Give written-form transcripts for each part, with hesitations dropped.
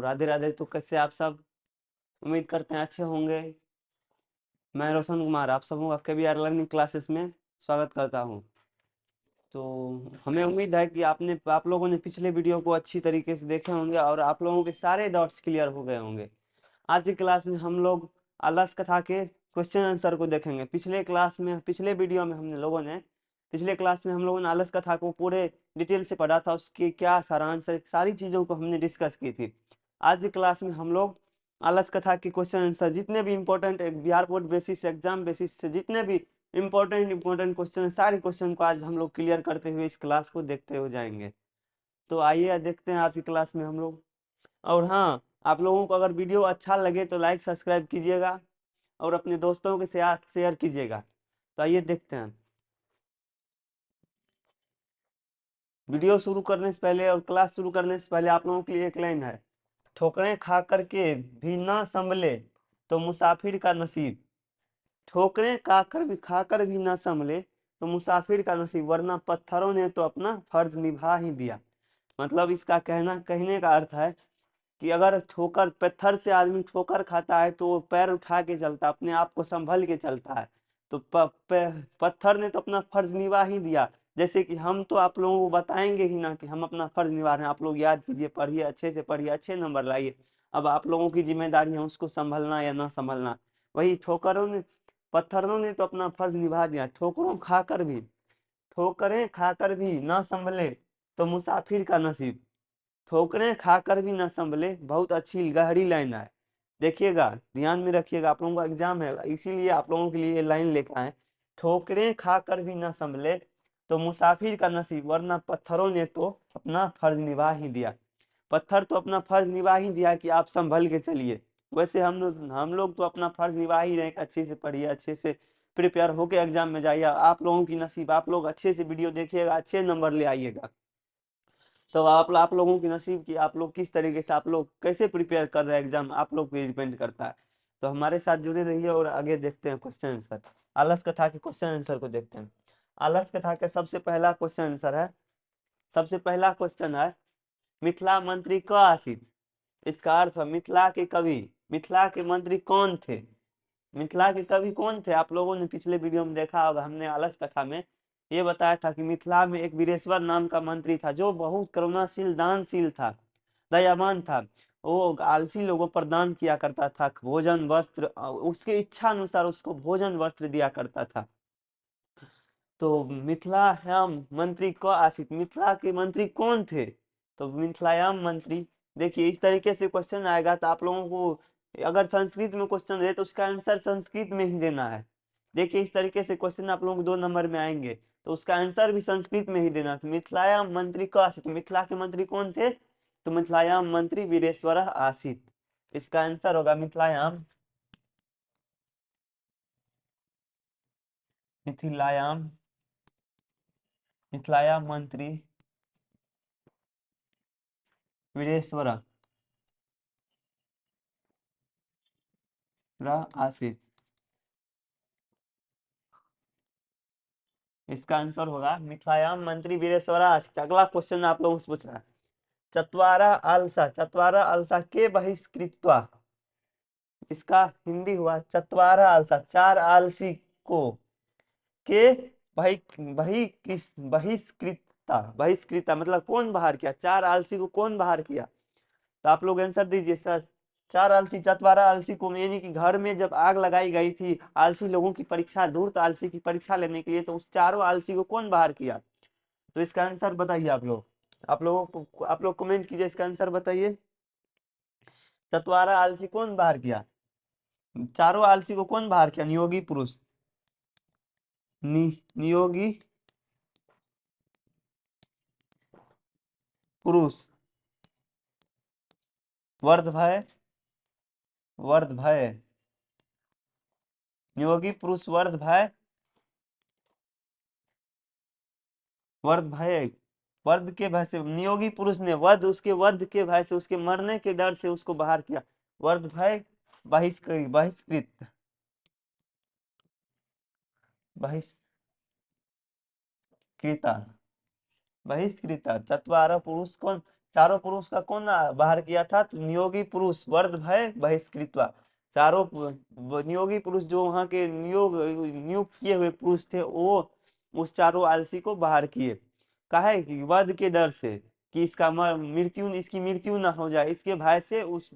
राधे राधे। तो कैसे आप सब? उम्मीद करते हैं अच्छे होंगे। मैं रोशन कुमार आप सबों का केबीआर लर्निंग क्लासेस में स्वागत करता हूं। तो हमें उम्मीद है कि आप लोगों ने पिछले वीडियो को अच्छी तरीके से देखे होंगे और आप लोगों के सारे डाउट्स क्लियर हो गए होंगे। आज की क्लास में हम लोग आलस कथा के क्वेश्चन आंसर को देखेंगे। पिछले वीडियो में पिछले क्लास में हम लोगों ने आलस कथा को पूरे डिटेल से पढ़ा था, उसकी क्या सारांश है, सारी चीजों को हमने डिस्कस की थी। आज की क्लास में हम लोग आलस कथा के क्वेश्चन आंसर जितने भी important Bihar board basis exam basis से जितने भी इम्पोर्टेंट क्वेश्चन, सारे क्वेश्चन को आज हम लोग क्लियर करते हुए इस क्लास को देखते हुए जाएंगे। तो आइए देखते हैं आज की क्लास में हम लोग। और हाँ, आप लोगों को अगर वीडियो अच्छा लगे तो लाइक सब्सक्राइब कीजिएगा और अपने दोस्तों के साथ शेयर कीजिएगा। तो आइए देखते हैं। वीडियो शुरू करने से पहले और क्लास शुरू करने से पहले आप लोगों के लिए एक लाइन है। ठोकरें खा करके भी ना संभले तो मुसाफिर का नसीब। ठोकरें खाकर भी ना संभले तो मुसाफिर का नसीब, वरना पत्थरों ने तो अपना फर्ज निभा ही दिया। मतलब इसका कहने का अर्थ है कि अगर ठोकर पत्थर से आदमी ठोकर खाता है तो वो पैर उठा के चलता, अपने आप को संभल के चलता है। तो पत्थर ने तो अपना फर्ज निभा ही दिया। जैसे कि हम तो आप लोगों को बताएंगे ही ना कि हम अपना फर्ज निभा रहे हैं। आप लोग याद कीजिए, पढ़िए, अच्छे से पढ़िए, अच्छे नंबर लाइए। अब आप लोगों की जिम्मेदारी है उसको संभलना या ना संभलना। वही पत्थरों ने तो अपना फर्ज निभा दिया। ठोकरें खाकर भी ना संभले तो मुसाफिर का नसीब। ठोकरें खाकर भी ना संभले, बहुत अच्छी गहरी लाइन है। देखिएगा, ध्यान में रखिएगा, आप लोगों का एग्जाम है इसीलिए आप लोगों के लिए ये लाइन लिखा है। ठोकरें खाकर भी ना संभले तो मुसाफिर का नसीब, वरना पत्थरों ने तो अपना फर्ज निभा ही दिया। पत्थर तो अपना फर्ज निभा ही दिया कि आप संभल के चलिए। वैसे हम लोग तो अपना फर्ज निभा ही रहे। अच्छे से पढ़िए, अच्छे से प्रिपेयर होके एग्जाम में जाइए। आप लोगों की नसीब, आप लोग अच्छे से वीडियो देखिएगा, अच्छे नंबर ले आइएगा। तो आप लोगों की नसीब की आप लोग किस तरीके से, आप लोग कैसे प्रिपेयर कर रहे हैं एग्जाम, आप लोग पे डिपेंड करता है। तो हमारे साथ जुड़े रहिए और आगे देखते हैं क्वेश्चन आंसर। आलस कथा के क्वेश्चन आंसर को देखते हैं। आलस कथा का सबसे पहला क्वेश्चन आंसर है, सबसे पहला क्वेश्चन है, मिथिला मंत्री क आसित। इसका अर्थ है मिथिला के मंत्री कौन थे। मिथिला के कवि कौन थे? आप लोगों ने पिछले वीडियो में देखा होगा, हमने आलस कथा में ये बताया था कि मिथिला में एक वीरेश्वर नाम का मंत्री था जो बहुत करुणाशील, दानशील था, दयावान था। वो आलसी लोगों पर दान किया करता था, भोजन वस्त्र, उसके इच्छा अनुसार उसको भोजन वस्त्र दिया करता था। तो मिथिलायाम मंत्री को आसित, मिथिला के मंत्री कौन थे? तो मिथिलायाम मंत्री, देखिए इस तरीके से क्वेश्चन आएगा तो आप लोगों को अगर संस्कृत में क्वेश्चन रहे तो उसका आंसर संस्कृत में ही देना है। देखिए इस तरीके से क्वेश्चन आप लोगों को 2 नंबर में आएंगे तो उसका आंसर भी संस्कृत में ही देना। तो मिथिलायाम मंत्री को आसित, मिथिला के मंत्री कौन थे? तो मिथिलायाम मंत्री वीरेश्वर आसित। इसका आंसर होगा मिथिलायाम मिथिलायाम मंत्री वीरेश्वर आसित। इसका आंसर होगा मिथिलायाम मंत्री वीरेश्वर आसित। अगला क्वेश्चन आप लोगों से पूछ रहा है, चत्वारा आलसा के बहिष्कृत्वा। इसका हिंदी हुआ चत्वारा आलसा, 4 आलसी को के बहिष्कृता मतलब कौन बाहर किया? 4 आलसी को कौन बाहर किया? तो आप लोग आंसर दीजिए सर। 4 आलसी, चतवारा आलसी को यानी कि घर में जब आग लगाई गई थी आलसी लोगों की परीक्षा, धूर्त आलसी की परीक्षा लेने के लिए, तो उस चारों आलसी को कौन बाहर किया? तो इसका आंसर बताइए आप लोग कमेंट कीजिए, इसका आंसर बताइए। चतवारा आलसी कौन बाहर किया? चारों आलसी को कौन बाहर किया? नियोगी पुरुष, नियोगी पुरुष, वर्ध भय, नियोगी पुरुष वर्ध भय, वर्ध के भय से नियोगी पुरुष ने उसके वध के भय से, उसके मरने के डर से उसको बाहर किया। वर्ध भय बहिष्कृत बहिष्कृता। बहिष्कृता चत्वारः पुरुष कौन, चारों पुरुष का कौन बाहर किया था, तो नियोगी पुरुष वर्द भय बहिष्कृतवा। चारों नियोगी पुरुष जो वहां के नियुक्त किए हुए पुरुष थे, वो उस चारों आलसी को बाहर किए। काहे कि वध के डर से, कि इसका मृत्यु, इसकी मृत्यु ना हो जाए, इसके भय से उस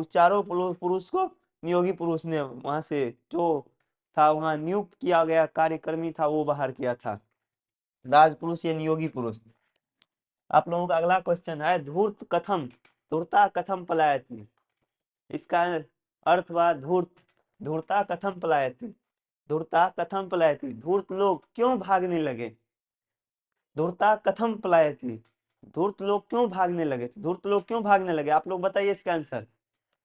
चारों पुरुष को नियोगी पुरुष ने वहां से जो था वहां नियुक्त किया गया कार्यक्रमी था वो बाहर किया था, राजपुरुष या नियोगी पुरुष। आप लोगों का अगला क्वेश्चन है, धूर्त कथम, धूर्ता कथम पलायति। इसका अर्थ हुआ धूर्त, धूर्ता कथम पलायति, धूर्ता कथम पलायति, धूर्त लोग क्यों भागने लगे, धूर्ता कथम पलायति, धूर्त लोग क्यों भागने लगे, धूर्त लोग क्यों भागने लगे, आप लोग बताइए इसका आंसर।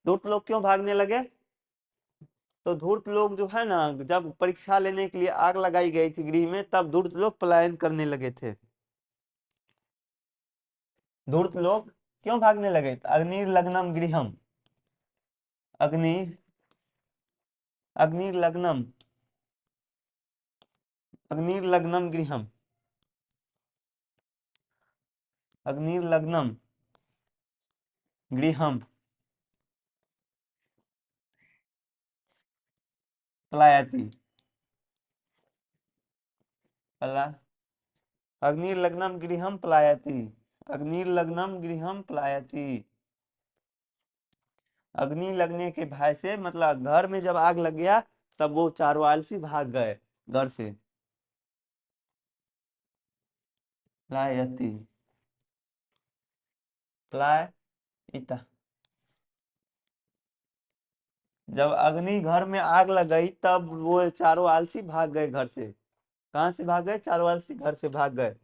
धूर्त लोग क्यों भागने लगे, तो धूर्त लोग जो है ना, जब परीक्षा लेने के लिए आग लगाई गई थी गृह में, तब धूर्त लोग पलायन करने लगे थे। धूर्त लोग क्यों भागने लगे, अग्निर्लग्नम गृहम, अग्नि अग्निर्लग्नम, अग्निर्लग्नम गृहम, अग्निर्लग्नम गृहम पलायति, पला अग्निर्लग्नम गृहम पलायति, अग्निर्लग्नम गृहम पलायति। अग्नि लगने के भय से, मतलब घर में जब आग लग गया तब वो चारों आलसी भाग गए घर से। पलायति, पलायिता, जब अग्नि घर में आग लग गई तब वो चारों आलसी भाग गए घर से। कहाँ से भाग गए, चारों आलसी घर से भाग गए।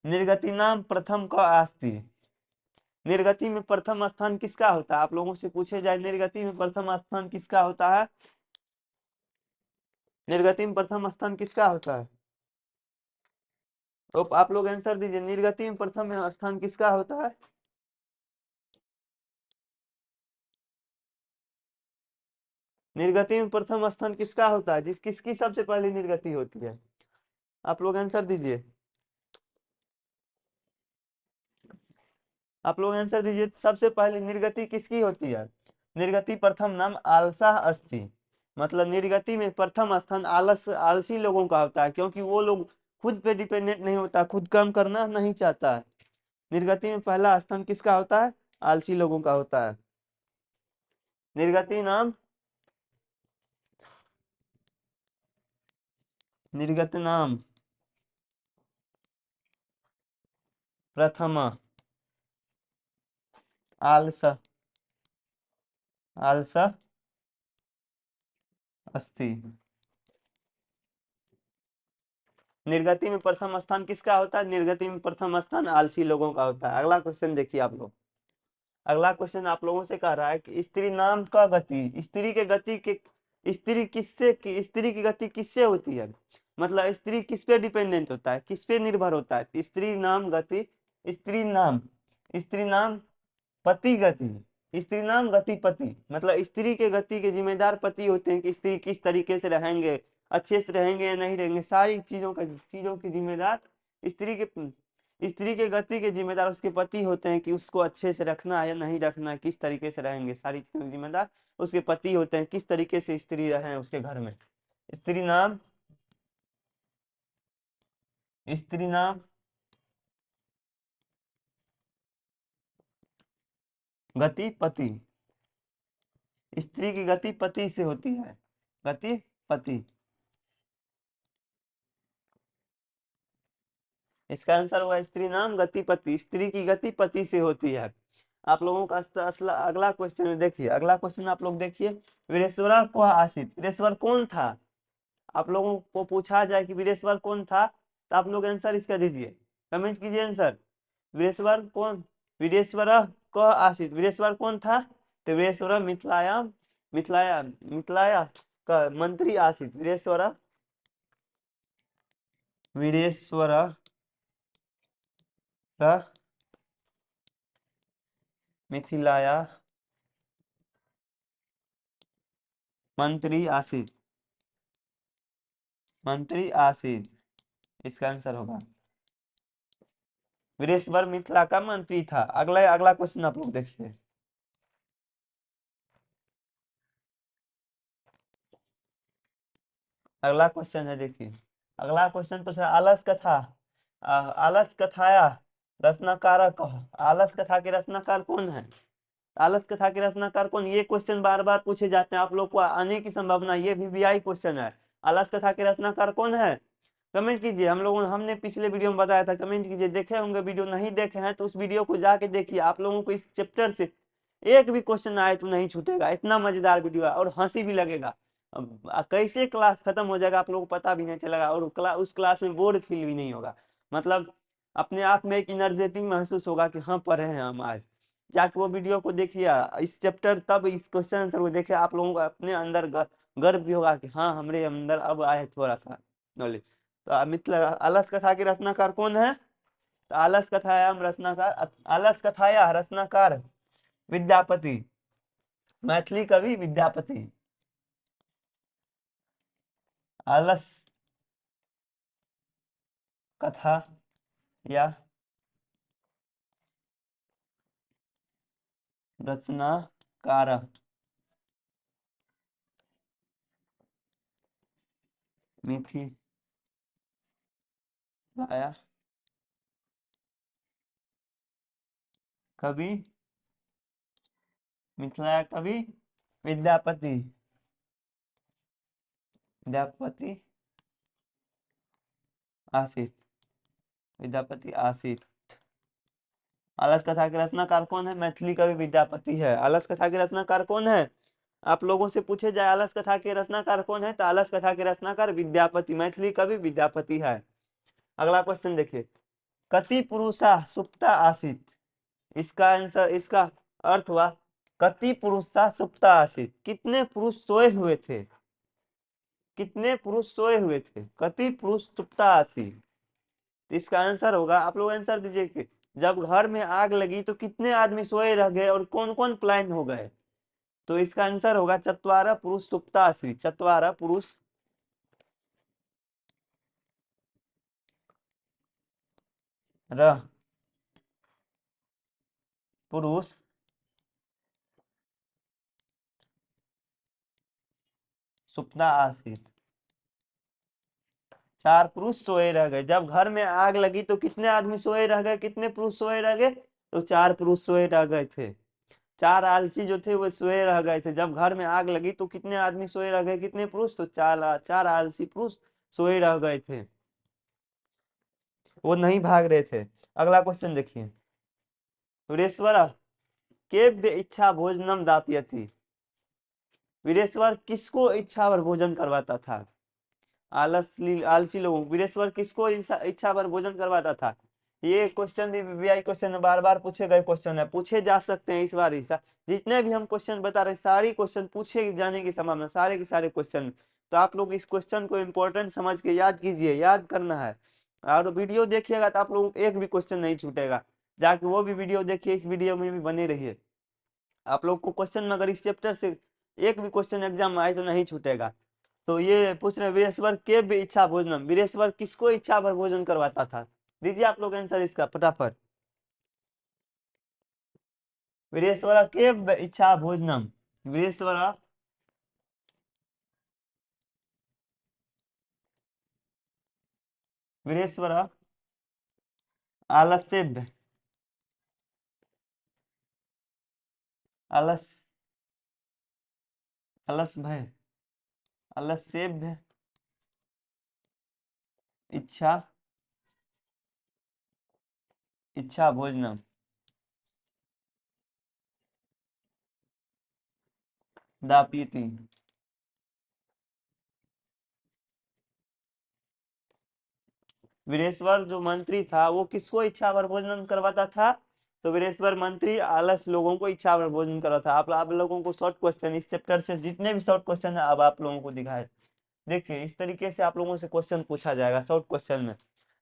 निर्गति नाम प्रथम का आस्ति, निर्गति में प्रथम स्थान किसका होता है, आप लोगों से पूछे जाए निर्गति में प्रथम स्थान किसका होता है, निर्गति में प्रथम स्थान किसका होता है, तो आप लोग आंसर दीजिए, निर्गति में प्रथम स्थान किसका होता है। निर्गति में प्रथम स्थान किसका होता है, किसकी सबसे पहली निर्गति होती है, आप लोग आंसर दीजिए, आप लोग आंसर दीजिए, सबसे पहली निर्गति किसकी होती है। निर्गति प्रथम नाम आलसा अस्थि, मतलब निर्गति में प्रथम स्थान आलसी लोगों का होता है, क्योंकि वो लोग खुद पे डिपेंडेंट नहीं होता, खुद काम करना नहीं चाहता है। निर्गति में पहला स्थान किसका होता है, आलसी लोगों का होता है। निर्गति नाम, निर्गत नाम प्रथम आलस, आलस अस्थि। निर्गति में प्रथम स्थान किसका होता है, निर्गति में प्रथम स्थान आलसी लोगों का होता है। अगला क्वेश्चन देखिए आप लोग, अगला क्वेश्चन आप लोगों से कह रहा है कि स्त्री नाम का गति, स्त्री के गति के, स्त्री किससे की, स्त्री की गति किससे होती है, मतलब स्त्री किस पे डिपेंडेंट होता है, किस पे निर्भर होता है, स्त्री नाम गति, स्त्री नाम, स्त्री नाम पति गति, स्त्री नाम गति पति, मतलब स्त्री के गति के जिम्मेदार पति होते हैं, कि स्त्री किस तरीके से रहेंगे, अच्छे से रहेंगे या नहीं रहेंगे, सारी चीजों की जिम्मेदार स्त्री के, स्त्री के गति के जिम्मेदार उसके पति होते हैं, कि उसको अच्छे से रखना है या नहीं रखना है, किस तरीके से रहेंगे, सारी चीजों के जिम्मेदार उसके पति होते हैं, किस तरीके से स्त्री रहे उसके घर में। स्त्री नाम, स्त्री नाम गति पति, स्त्री की गति पति से होती है, गति पति। इसका आंसर हुआ स्त्री नाम गतिपति, स्त्री की गति पति से होती है। आप लोगों का अगला क्वेश्चन देखिए, अगला क्वेश्चन आप लोग देखिए, वीरेश्वर को आसित, वीरेश्वर कौन था, आप लोगों को पूछा जाए कि वीरेश्वर कौन था, तो आप लोग आंसर इसका दीजिए, कमेंट कीजिए आंसर। वीरेश्वर कौन, वीरेश्वर को आसित, वीरेश्वर कौन था, तो वीरेश्वर मिथिलाया, मिथिलाया का मंत्री आसित, वीरेश्वर, वीरेश्वर मिथिलाया मंत्री आसित, मंत्री आसित, इसका आंसर होगा। वीरेश्वर मिथिला का मंत्री था। अगला अगला क्वेश्चन आप लोग देखिए। अगला क्वेश्चन है, देखिए अगला क्वेश्चन पूछ रहा है, आलस कथा आलस कथाया रचनाकार कहो। आलस कथा के रचनाकार कौन है? आलस कथा के रचनाकार कौन? ये क्वेश्चन बार बार पूछे जाते हैं, आप लोग को आने की संभावना, ये वीवीआई क्वेश्चन है। आलस कथा के रचनाकार कौन है? कमेंट कीजिए। हमने पिछले वीडियो में बताया था, कमेंट कीजिए। देखे होंगे वीडियो, नहीं देखे हैं तो उस वीडियो को जाके देखिए। आप लोगों को इस चैप्टर से एक भी क्वेश्चन आए तो नहीं छूटेगा, इतना मजेदार वीडियो है और हंसी भी लगेगा। कैसे क्लास खत्म हो जाएगा आप लोगों को पता भी नहीं चलेगा, और उस क्लास में बोर्ड फील भी नहीं होगा। मतलब अपने आप में एक एनर्जेटिक महसूस होगा कि हाँ पढ़े हैं हम आज। जाके वो वीडियो को देखिए, इस चैप्टर, तब इस क्वेश्चन आंसर को देखिए, आप लोगों को अपने अंदर गर्व भी होगा कि हाँ हमारे अंदर अब आए थोड़ा सा नॉलेज। तो मिथिला आलस कथा के रचनाकार कौन है? तो आलस कथायाम रचनाकार, आलस कथाया रचनाकार विद्यापति, मैथिली कवि विद्यापति। आलस कथा या रचनाकार मिथिलाया कवि, मिथिलाया कवि विद्यापति, विद्यापति आसित, विद्यापति आसित। आलस कथा के रचनाकार कौन है? मैथिली कवि विद्यापति है। आलस कथा के रचनाकार कौन है? आप लोगों से पूछे जाए आलस कथा के रचनाकार कौन है, तो आलस कथा के रचनाकार विद्यापति, मैथिली कवि विद्यापति है। अगला क्वेश्चन देखिए, कति पुरुषा सुप्ता आसीत। इसका आंसर, इसका अर्थ हुआ कति पुरुषा सुप्ता आसीत, कितने पुरुष सोए हुए थे, कितने पुरुष सोए हुए थे, कति पुरुष सुप्ता आसीत। तो इसका आंसर होगा, आप लोग आंसर दीजिए कि जब घर में आग लगी तो कितने आदमी सोए रह गए और कौन कौन प्लान हो गए। तो इसका आंसर होगा चत्वारः पुरुष सुप्ता आसीत, चत्वारः पुरुष रह पुरुष सुप्ता आसीत, चार पुरुष सोए रह गए। जब घर में आग लगी तो कितने आदमी सोए रह गए, कितने पुरुष सोए रह गए? तो चार पुरुष सोए रह गए थे। चार आलसी जो थे वो सोए रह गए थे। जब घर में आग लगी तो कितने आदमी सोए रह गए, कितने पुरुष? तो चार चार आलसी पुरुष सोए रह गए थे, वो नहीं भाग रहे थे। अगला क्वेश्चन देखिए, वीरेश्वर केभ्य इच्छा भोजनम दापयति। वीरेश्वर किसको इच्छा पर भोजन करवाता था? आलसी लोगों, वीरेश्वर किसको इच्छा पर भोजन करवाता था? ये क्वेश्चन भी वीवीआई क्वेश्चन है, बार बार पूछे गए क्वेश्चन है, पूछे जा सकते हैं इस बार हिस्सा। जितने भी हम क्वेश्चन बता रहे हैं सारी क्वेश्चन पूछे जाने की संभावना, सारे के सारे क्वेश्चन। तो आप लोग इस क्वेश्चन को इंपॉर्टेंट समझ के याद कीजिए, याद करना है। और वीडियो देखिएगा तो आप लोगों को एक भी क्वेश्चन नहीं छूटेगा। जाके वो भी वीडियो देखिए, इस वीडियो में भी बने रहिए। आप लोग को क्वेश्चन में अगर इस चैप्टर से एक भी क्वेश्चन एग्जाम में आए तो नहीं छूटेगा। तो ये पूछ रहे वीरेश्वर के भी इच्छा भोजनम, वीरेश्वर किसको इच्छा पर भोजन करवाता था? दीजिए आप लोग आंसर इसका फटाफट। वीरेश्वर के इच्छा भोजनम, वीरेश्वर वीरेश्वर आलस्य आलस आलस भय आलस्य इच्छा इच्छा भोजनम दापीति। वीरेश्वर जो मंत्री था वो किसको इच्छा पर भोजन करवाता था? तो वीरेश्वर मंत्री आलस लोगों को इच्छा पर भोजन करवाता था। आप लोगों को शॉर्ट क्वेश्चन इस चैप्टर से जितने भी शॉर्ट क्वेश्चन है अब आप लोगों को दिखाए। देखिए इस तरीके से आप लोगों से क्वेश्चन पूछा जाएगा शॉर्ट क्वेश्चन में,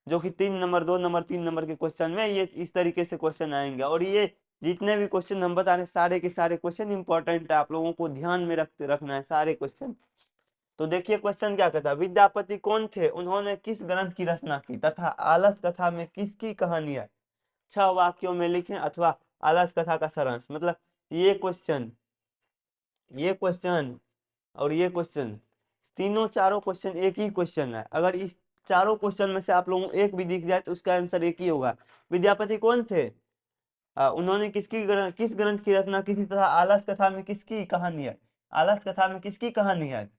जो कि 3 नंबर 2 नंबर 3 नंबर के क्वेश्चन में ये इस तरीके से क्वेश्चन आएंगे। और ये जितने भी क्वेश्चन हम बता रहे हैं सारे के सारे क्वेश्चन इंपॉर्टेंट है, आप लोगों को ध्यान में रखना है सारे क्वेश्चन। तो देखिए क्वेश्चन क्या कहता है, विद्यापति कौन थे, उन्होंने किस ग्रंथ की रचना की तथा आलस कथा में किसकी कहानी है? 6 वाक्यों में लिखें अथवा आलस कथा का सारांश। मतलब ये क्वेश्चन और ये क्वेश्चन, तीनों चारों क्वेश्चन एक ही क्वेश्चन है। अगर इस चारों क्वेश्चन में से आप लोगों को एक भी दिख जाए तो उसका आंसर एक ही होगा। विद्यापति कौन थे? उन्होंने किस ग्रंथ की रचना की थी तथा आलस कथा में किसकी कहानी है? आलस कथा में किसकी कहानी है?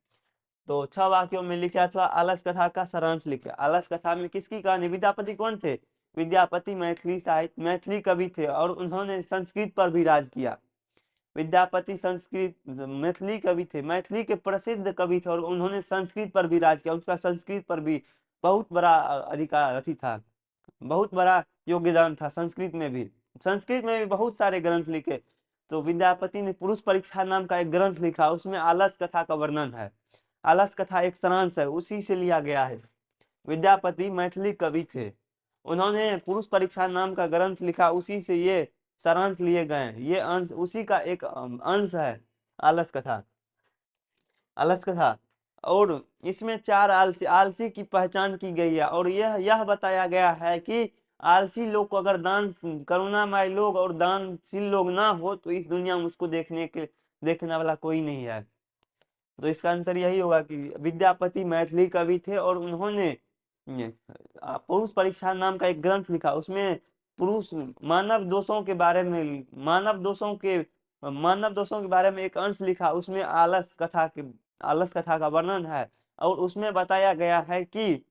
तो 6 वाक्यों में लिखे अथवा आलस कथा का सारांश लिखे। आलस कथा में किसकी कहानी? विद्यापति कौन थे? विद्यापति मैथिली साहित्य मैथिली कवि थे और उन्होंने संस्कृत पर भी राज किया। विद्यापति संस्कृत मैथिली कवि थे, मैथिली के प्रसिद्ध कवि थे और उन्होंने संस्कृत पर भी राज किया। उसका संस्कृत पर भी बहुत बड़ा अधिकार अथी था, बहुत बड़ा योगदान था संस्कृत में भी। संस्कृत में भी बहुत सारे ग्रंथ लिखे। तो विद्यापति ने पुरुष परीक्षा नाम का एक ग्रंथ लिखा, उसमें आलस कथा का वर्णन है। आलस कथा एक सारांश है, उसी से लिया गया है। विद्यापति मैथिली कवि थे, उन्होंने पुरुष परीक्षा नाम का ग्रंथ लिखा, उसी से ये सारांश लिए गए हैं। ये अंश उसी का एक अंश है आलस कथा। आलस कथा और इसमें 4 आलसी की पहचान की गई है और यह बताया गया है कि आलसी लोग को अगर करुणामय लोग और दानशील लोग ना हो तो इस दुनिया में उसको देखने वाला कोई नहीं है। तो इसका आंसर यही होगा कि विद्यापति मैथिली कवि थे और उन्होंने पुरुष परीक्षा नाम का एक ग्रंथ लिखा, उसमें पुरुष मानव दोषों के बारे में एक अंश लिखा, उसमें आलस कथा का वर्णन है और उसमें बताया गया है कि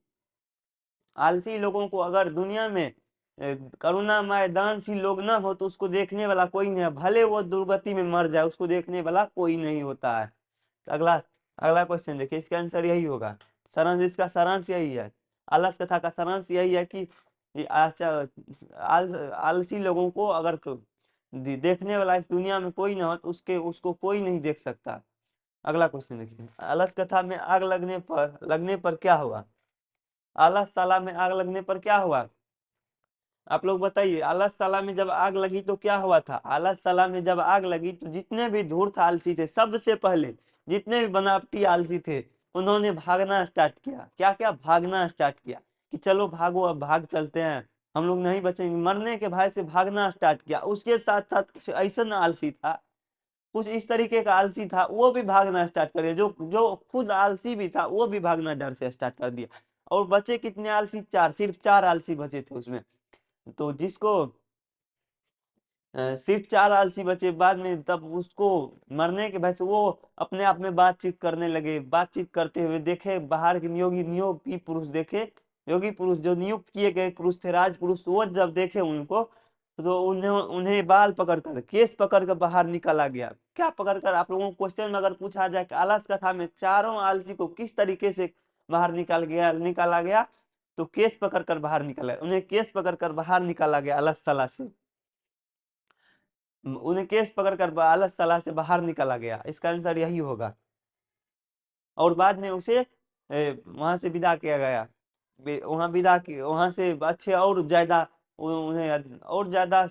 आलसी लोगों को अगर दुनिया में करुणामय दानशील लोग ना हो तो उसको देखने वाला कोई नहीं है, भले वो दुर्गति में मर जाए उसको देखने वाला कोई नहीं होता है। तो अगला अगला क्वेश्चन देखिए, इसका आंसर यही होगा। इसका सारांश यही है, आलस कथा का सारांश यही है कि आलसी लोगों को अगर देखने वाला इस दुनिया में कोई ना हो तो उसको कोई नहीं देख सकता। अगला क्वेश्चन देखिए, आलस कथा में आग लगने पर क्या हुआ? आलसशाला में आग लगने पर क्या हुआ? आप लोग बताइए, आलसशाला में जब आग लगी तो क्या हुआ था? आलसशाला में जब आग लगी तो जितने भी धूर्त आलसी थे, सबसे पहले जितने भी बनावटी आलसी थे उन्होंने भागना स्टार्ट किया। क्या क्या? भागना स्टार्ट किया कि चलो भागो, अब भाग चलते हैं, हम लोग नहीं बचेंगे, मरने के भय से भागना स्टार्ट किया। उसके साथ साथ कुछ ऐसा आलसी था, कुछ इस तरीके का आलसी था, वो भी भागना स्टार्ट कर दिया। जो जो खुद आलसी भी था वो भी भागना डर से स्टार्ट कर दिया। और बचे कितने आलसी? 4, सिर्फ 4 आलसी बचे थे उसमें। तो जिसको सिर्फ 4 आलसी बचे, बाद में तब उसको मरने के भय से वो अपने आप में बातचीत करने लगे। बातचीत करते हुए देखे बाहर के नियोगी पुरुष देखे, योगी पुरुष जो नियुक्त किए गए पुरुष थे, राजपुरुष, वो जब देखे उनको तो उन्हें बाल पकड़कर, केस पकड़कर बाहर निकाला गया। क्या पकड़कर? आप लोगों को क्वेश्चन में अगर पूछा जाए कि आलस कथा में चारों आलसी को किस तरीके से बाहर निकाला गया तो केस पकड़कर बाहर निकाला, उन्हें केस पकड़कर बाहर निकाला गया आलसशाला से। उन्हें केस पकड़कर आलसशाला से बाहर निकाला गया, इसका आंसर यही होगा। और बाद में उसे वहां से विदा किया गया, वहां से अच्छे और ज्यादा उन्हें और ज्यादा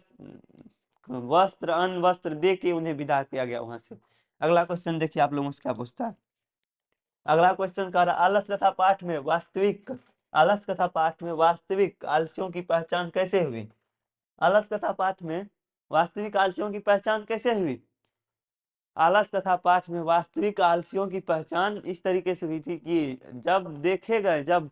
वस्त्र अन्न वस्त्र दे के उन्हें विदा किया गया वहां से। अगला क्वेश्चन देखिए आप लोगों से क्या पूछता है। अगला क्वेश्चन कह रहा, आलस कथा पाठ में वास्तविक आलसियों की पहचान कैसे हुई? आलस कथा पाठ में वास्तविक आलसियों की पहचान कैसे हुई? आलस कथा पाठ में वास्तविक आलसियों की पहचान इस तरीके से हुई थी कि जब देखे गए, जब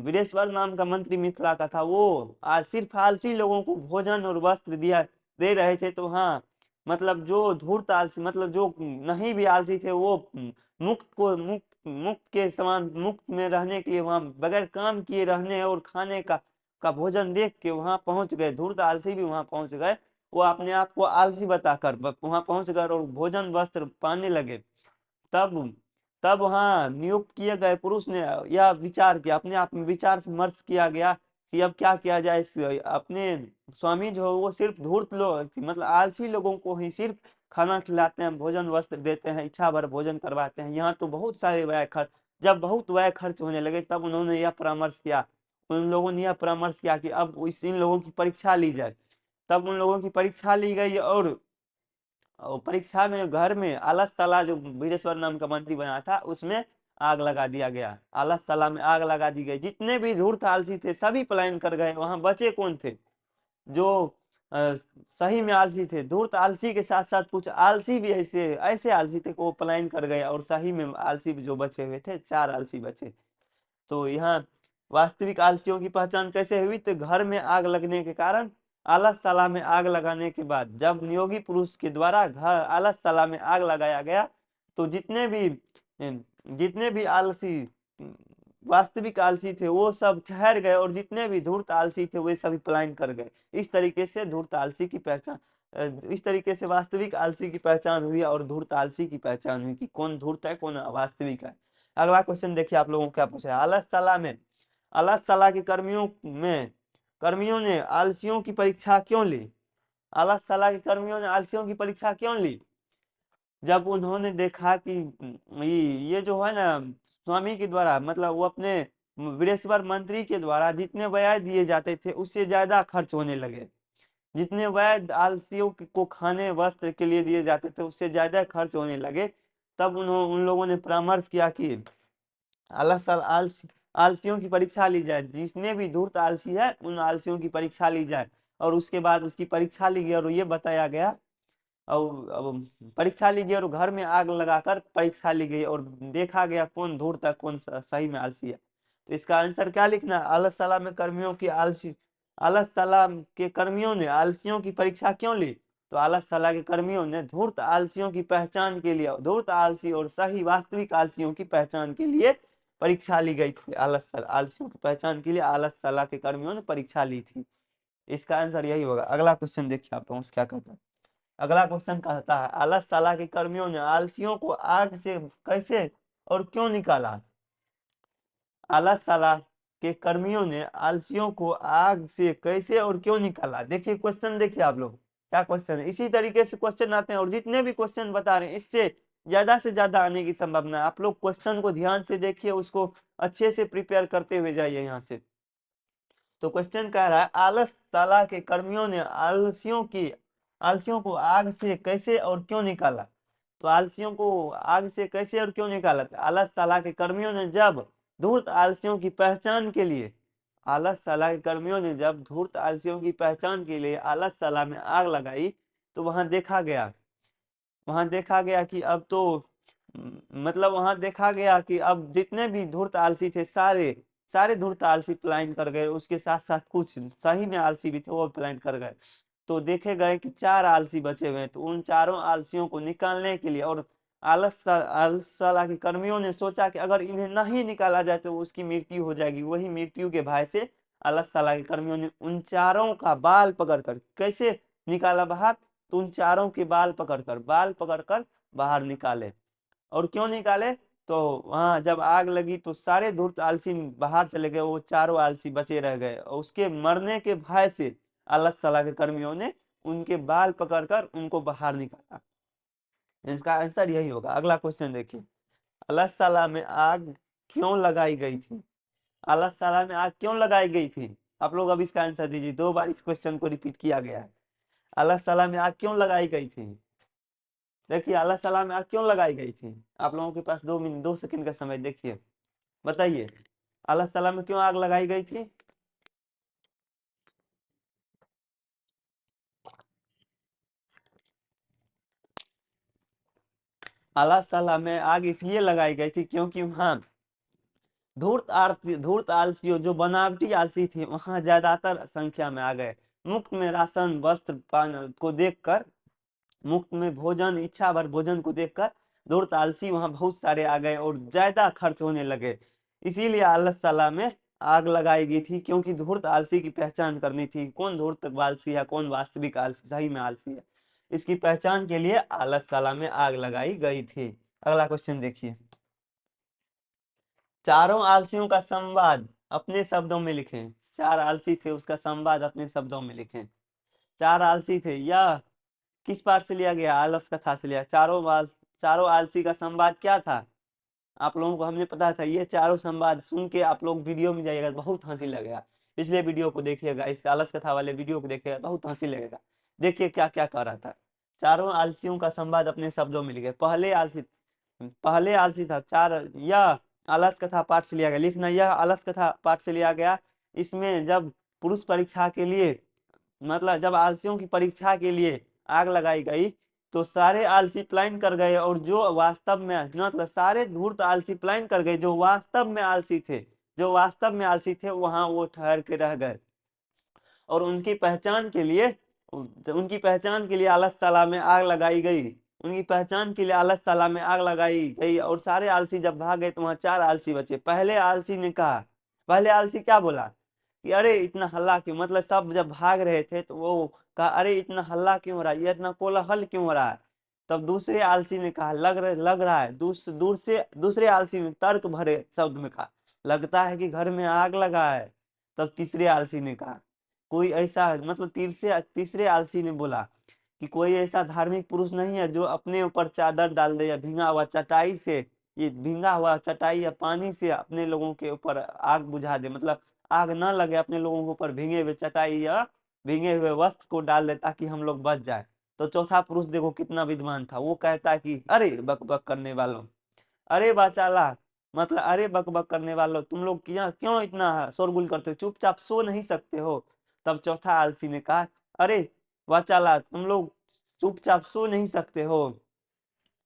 वीरेश्वर नाम का मंत्री मिथिला का था, वो आज सिर्फ आलसी लोगों को भोजन और वस्त्र दे रहे थे। तो हाँ, मतलब जो धूर्त आलसी, मतलब जो नहीं भी आलसी थे, वो मुक्त के समान मुक्त में रहने के लिए वहां बगैर काम किए रहने और खाने का भोजन देख के वहां पहुंच गए। धूर्त आलसी भी वहां पहुंच गए, वो अपने आप को आलसी बताकर वहां पहुंच गए और भोजन वस्त्र पाने लगे। तब तब वहां नियुक्त किए गए पुरुष ने यह विचार किया, अपने आप में विचार विमर्श किया गया कि अब क्या किया जाए। अपने स्वामी जो वो सिर्फ धूर्त लोग, मतलब आलसी लोगों को ही सिर्फ खाना खिलाते हैं, भोजन वस्त्र देते हैं, इच्छा भर भोजन करवाते हैं। यहाँ तो बहुत सारे व्यय खर्च, जब बहुत व्यय खर्च होने लगे तब उन्होंने यह परामर्श किया, उन लोगों ने यह परामर्श किया कि अब इन लोगों की परीक्षा ली जाए। तब उन लोगों की परीक्षा ली गई और परीक्षा में घर में आलसशाला जो वीरेश्वर नाम का मंत्री बना था उसमें आग लगा दिया गया। आलसशाला में आग लगा दी गई, जितने भी धूर्त आलसी थे सभी पलायन कर गए। वहां बचे कौन थे? जो अ, सही में आलसी थे। धूर्त आलसी के साथ साथ कुछ आलसी भी ऐसे ऐसे आलसी थे कि वो पलायन कर गए, और सही में आलसी भी जो बचे हुए थे, 4 आलसी बचे। तो यहाँ वास्तविक आलसियों की पहचान कैसे हुई? तो घर में आग लगने के कारण आलसशाला में आग लगाने के बाद जब नियोगी पुरुष के द्वारा घर आलसशाला में आग लगाया गया, तो जितने भी आलसी वास्तविक आलसी थे वो सब ठहर गए, और जितने भी धूर्त आलसी थे वे सभी पलायन कर गए। इस तरीके से धूर्त आलसी की पहचान इस तरीके से वास्तविक आलसी की पहचान हुई और धूर्त आलसी की पहचान हुई कि कौन धूर्त है कौन वास्तविक है। अगला क्वेश्चन देखिए आप लोगों को क्या पूछा है। आलसशाला के कर्मियों ने आलसियों की परीक्षा क्यों ली? आलसशाला के कर्मियों ने आलसियों की परीक्षा क्यों ली? जब उन्होंने देखा कि ये जो है ना, स्वामी के द्वारा, मतलब वो अपने वृषभर मंत्री के द्वारा जितने ब्याज दिए जाते थे उससे ज्यादा खर्च होने लगे। जितने ब्याज आलसियों को खाने वस्त्र के लिए दिए जाते थे उससे ज्यादा खर्च होने लगे। तब उन लोगों ने परामर्श किया कि आलसियों की परीक्षा ली जाए। जिसने भी धूर्त आलसी है उन आलसियों की परीक्षा ली जाए, और उसके बाद उसकी परीक्षा ली गई और ये बताया गया, और अब परीक्षा ली गई और घर में आग लगाकर परीक्षा ली गई और देखा गया कौन धूर्त है कौन सही में आलसी है। तो इसका आंसर क्या लिखना है? आलसशाला के कर्मियों ने आलसियों की परीक्षा क्यों ली? तो आलसशाला के कर्मियों ने धूर्त आलसियों की पहचान के लिए, धूर्त आलसी और सही वास्तविक आलसियों की पहचान के लिए परीक्षा ली गई थी। आलसियों की पहचान के लिए आलसशाला के कर्मियों ने परीक्षा ली थी। इसका आंसर यही होगा। अगला क्वेश्चन देखिए आप लोगों से क्या कहता है। अगला क्वेश्चन कहता है, आलसशाला के कर्मियों ने आलसियों को आग से कैसे और क्यों निकाला? आलसशाला के कर्मियों ने आलसियों को आग से कैसे और क्यों निकाला? देखिए क्वेश्चन, देखिए आप लोग क्या क्वेश्चन है। इसी तरीके से क्वेश्चन आते हैं, और जितने भी क्वेश्चन बता रहे हैं इससे ज्यादा आने की संभावना है। आप लोग क्वेश्चन को ध्यान से देखिए, उसको अच्छे से प्रिपेयर करते हुए जाइए यहाँ से। तो क्वेश्चन कह रहा है, आलसशाला के कर्मियों ने आलसियों को आग से कैसे और क्यों निकाला? तो आलसियों को आग से कैसे और क्यों निकाला? आलसशाला के कर्मियों ने जब धूर्त आलसियों की पहचान के लिए आलसशाला के कर्मियों ने जब धूर्त आलसियों की पहचान के लिए आलसशाला में आग लगाई, तो वहां देखा गया कि अब तो मतलब वहां देखा गया कि अब जितने भी धूर्त आलसी थे सारे धूर्त आलसी पलायन कर गए। उसके साथ साथ कुछ सही में आलसी भी थे वो पलायन कर गए। तो देखे गए कि 4 आलसी बचे हुए हैं। तो उन चारों आलसियों को निकालने के लिए, और आलसशाला के कर्मियों ने सोचा कि अगर इन्हें नहीं निकाला जाए तो उसकी मृत्यु हो जाएगी। वही मृत्यु के भय से आलसशाला के कर्मियों ने उन चारों का बाल पकड़कर कैसे निकाला बाहर? तो उन चारों के बाल पकड़कर बाहर निकाले। और क्यों निकाले? तो वहां जब आग लगी तो सारे धूर्त आलसी बाहर चले गए, वो चारों आलसी बचे रह गए, और उसके मरने के भय से आलसशाला के कर्मियों ने उनके बाल पकड़कर उनको बाहर निकाला। इसका आंसर यही होगा। अगला क्वेश्चन देखिए, आलसशाला में आग क्यों लगाई गई थी? आलसशाला में आग क्यों लगाई गई थी? आप लोग अब इसका आंसर दीजिए। 2 बार इस क्वेश्चन को रिपीट किया गया है। आलसशाला में आग क्यों लगाई गई थी? देखिए आलसशाला में आग क्यों लगाई गई थी? आप लोगों के पास 2 सेकंड का समय, देखिए बताइए आलसशाला में क्यों आग लगाई गई थी? आलसशाला में आग इसलिए लगाई गई थी क्योंकि वहां धूर्त आलसियों जो बनावटी आलसी थे वहां ज्यादातर संख्या में आ गए। मुफ्त में राशन वस्त्र पान को देखकर, मुफ्त में भोजन, इच्छा भर भोजन को देखकर धूर्त आलसी वहां बहुत सारे आ गए और ज्यादा खर्च होने लगे। इसीलिए आलसशाला में आग लगाई गई थी, क्योंकि धूर्त आलसी की पहचान करनी थी। कौन धूर्त आलसी है कौन वास्तविक आलसी सही में आलसी है, इसकी पहचान के लिए आलसशाला में आग लगाई गई थी। अगला क्वेश्चन देखिए, चारों आलसियों का संवाद अपने शब्दों में लिखें। 4 आलसी थे उसका संवाद अपने शब्दों में लिखें। 4 आलसी थे, यह किस पाठ से लिया गया? आलस कथा से लिया। चारों आलसी का संवाद क्या था? आप लोगों को हमने पता था। ये चारों संवाद सुन के आप लोग वीडियो में जाइएगा, बहुत हंसी लगेगा। पिछले वीडियो को देखिएगा, इस आलस कथा वाले वीडियो को देखिएगा, बहुत हंसी लगेगा। देखिए क्या क्या कह रहा था। चारों आलसियों का संवाद अपने शब्दों में लिखे। पहले आलसी था। यह आलस कथा पाठ से लिया गया। लिखना, यह आलस कथा पाठ से लिया गया। इसमें जब पुरुष परीक्षा के लिए मतलब जब आलसियों की परीक्षा के लिए आग लगाई गई तो सारे आलसी पलायन कर गए, और जो वास्तव में मतलब सारे धूर्त आलसी पलायन कर गए, जो वास्तव में आलसी थे वहां वो ठहर के रह गए। और उनकी पहचान के लिए आलसशाला में आग लगाई गई। उनकी पहचान के लिए आलसशाला में आग लगाई गई, और सारे आलसी जब भाग गए तो वहां 4 आलसी बचे। पहले आलसी क्या बोला कि अरे इतना हल्ला क्यों, मतलब सब जब भाग रहे थे तो वो कहा अरे इतना हल्ला क्यों हो रहा है, ये इतना कोलाहल क्यों हो रहा है। तब दूसरे आलसी ने कहा लग रहा है, दूर से दूसरे आलसी ने तर्क भरे शब्द में कहा लगता है कि घर में आग लगा है। तब तीसरे आलसी ने कहा कोई ऐसा, मतलब तीसरे तीसरे आलसी ने बोला कि कोई ऐसा धार्मिक पुरुष नहीं है जो अपने ऊपर चादर डाल दे या भींगा हुआ चटाई या पानी से अपने लोगों के ऊपर आग बुझा दे, मतलब आग ना लगे अपने लोगों के ऊपर भींगे हुए चटाई या भींगे हुए वस्त्र को डाल दे ताकि हम लोग बच जाए। तो चौथा पुरुष देखो कितना विद्वान था, वो कहता है कि अरे बक बक करने वालों, अरे बाचाला, मतलब अरे बक बक करने वालों, तुम लोग क्यों क्यों इतना शोरगुल करते हो, चुपचाप सो नहीं सकते हो। तब चौथा आलसी ने कहा अरे बाचाला, तुम लोग चुपचाप सो नहीं सकते हो।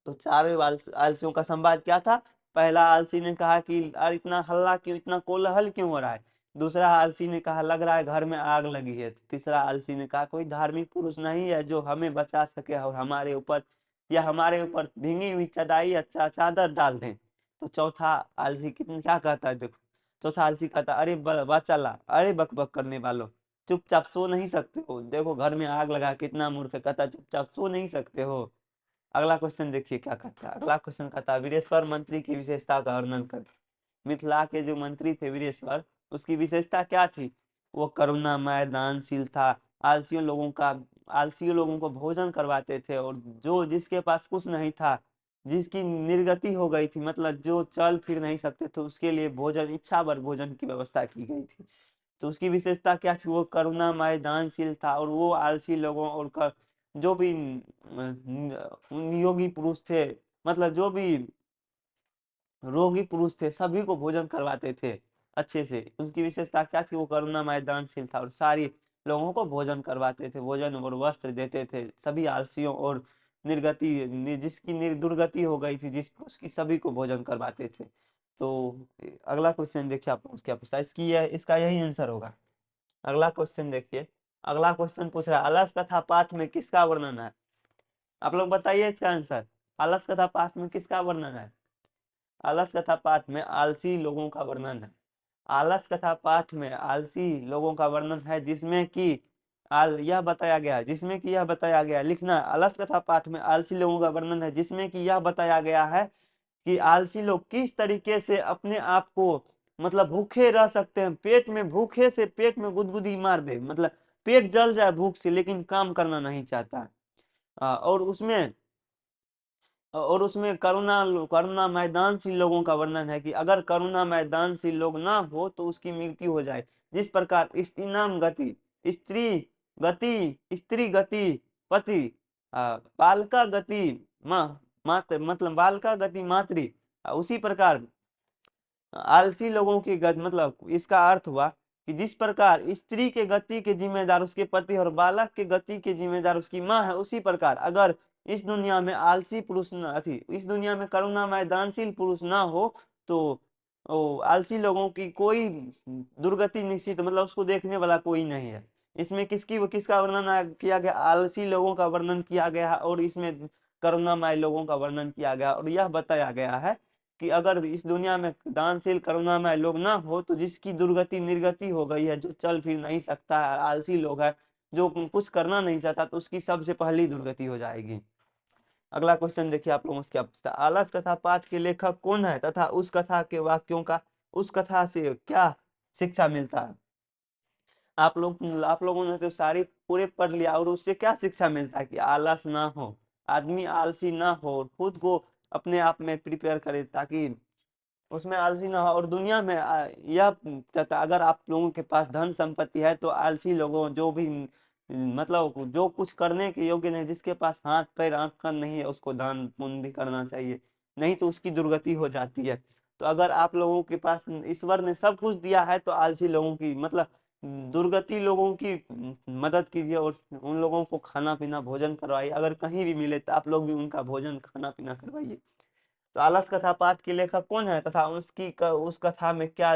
तो चारों आलसियों का संवाद क्या था। पहला आलसी ने कहा कि अरे इतना हल्ला क्यों, इतना कोलाहल क्यों हो रहा है। दूसरा आलसी ने कहा लग रहा है घर में आग लगी है। तीसरा आलसी ने कहा कोई धार्मिक पुरुष नहीं है जो हमें बचा सके और हमारे ऊपर भींगी हुई चटाई अच्छा चादर डाल दें। तो चौथा आलसी कितने क्या कहता है देखो। चौथा आलसी कहता अरे बचाला, अरे बक बक करने वालों, चुपचाप सो नहीं सकते हो, देखो घर में आग लगा, कितना मूर्ख है, कहता चुपचाप सो नहीं सकते हो। अगला क्वेश्चन देखिए क्या कहता है। अगला क्वेश्चन कहता है वीरेश्वर मंत्री की विशेषता का वर्णन कर। मिथिला के जो मंत्री थे वीरेश्वर, उसकी विशेषता क्या थी। वो करुणामय दानशील था। आलसियों लोगों का आलसियों लोगों को भोजन करवाते थे, और जो जिसके पास कुछ नहीं था, जिसकी निर्गति हो गई थी, मतलब जो चल फिर नहीं सकते थे, उसके लिए भोजन इच्छा भर भोजन की व्यवस्था की गई थी। तो उसकी विशेषता क्या थी, वो करुणामय दानशील था, और वो आलसी लोगों जो भी नियोगी पुरुष थे, मतलब जो भी रोगी पुरुष थे, सभी को भोजन करवाते थे अच्छे से। उसकी विशेषता क्या थी, वो करुणामय दानशील था और सारी लोगों को भोजन करवाते थे, भोजन और वस्त्र देते थे सभी आलसियों और जिसकी दुर्गति हो गई थी जिस उसकी सभी को भोजन करवाते थे। तो अगला क्वेश्चन देखिए आप उसका पूछता है, इसका यही आंसर होगा। अगला क्वेश्चन देखिए। अगला क्वेश्चन पूछ रहा है आलस कथा पाठ में किसका वर्णन है। आप लोग बताइए इसका आंसर। आलस कथा पाठ में किसका वर्णन है। आलस कथा पाठ में आलसी लोगों का वर्णन है। आलस कथा पाठ में आलसी लोगों का वर्णन है, जिसमें कि यह बताया गया लिखना। आलस कथा पाठ में आलसी लोगों का वर्णन है जिसमें कि यह बताया गया है कि आलसी लोग किस तरीके से अपने आप को, मतलब भूखे रह सकते हैं, पेट में गुदगुदी मार दे, मतलब पेट जल जाए भूख से लेकिन काम करना नहीं चाहता। आ, और उसमें और उसमें करुणा मैदानशील लोगों का वर्णन है कि अगर करुणा मैदानशील लोग ना हो तो उसकी मृत्यु हो जाए। जिस प्रकार स्त्री स्त्री गति पति, बालका गति माँ मात्र, मतलब बालका गति मातृ, उसी प्रकार आलसी लोगों की मतलब इसका अर्थ हुआ कि जिस प्रकार स्त्री के गति के जिम्मेदार उसके पति और बालक के गति के जिम्मेदार उसकी माँ है, उसी प्रकार अगर इस दुनिया में आलसी पुरुष न थी, इस दुनिया में करुणामय दानशील पुरुष ना हो तो आलसी लोगों की कोई दुर्गति निश्चित, मतलब उसको देखने वाला कोई नहीं है। इसमें किसका वर्णन किया गया, आलसी लोगों का वर्णन किया गया है, और इसमें करुणामय लोगों का वर्णन किया गया, और यह बताया गया है कि अगर इस दुनिया में दानशील करुणामय लोग ना हो तो जिसकी दुर्गति निर्गति हो गई है, जो चल फिर नहीं सकता है, आलसी लोग है, जो कुछ करना नहीं चाहता, तो उसकी सबसे पहली दुर्गति हो जाएगी। अगला क्वेश्चन देखिए आप लोगों से क्या पूछता है। आलस कथा पाठ के लेखक कौन है तथा उस कथा के वाक्यों का उस कथा से क्या शिक्षा मिलता है। आप लोगों ने तो सारी पूरे पढ़ लिया, और उससे क्या शिक्षा मिलता है कि आलस ना हो, आदमी आलसी ना हो, खुद को अपने आप में प्रिपेयर करे ताकि उसमें आलसी ना हो। और दुनिया में यह चाहता अगर आप लोगों के पास धन संपत्ति है तो आलसी लोगों जो भी मतलब जो कुछ करने के योग्य नहीं, जिसके पास हाथ पैर आंख कान नहीं है, उसको दान पुण्य भी करना चाहिए, नहीं तो उसकी दुर्गति हो जाती है। तो अगर आप लोगों के पास ईश्वर ने सब कुछ दिया है तो आलसी लोगों की मतलब दुर्गति लोगों की मदद कीजिए और उन लोगों को खाना पीना भोजन करवाइए। अगर कहीं भी मिले तो आप लोग भी उनका भोजन खाना पीना करवाइए। तो आलस कथा पाठ के लेखक कौन है तथा उस कथा में क्या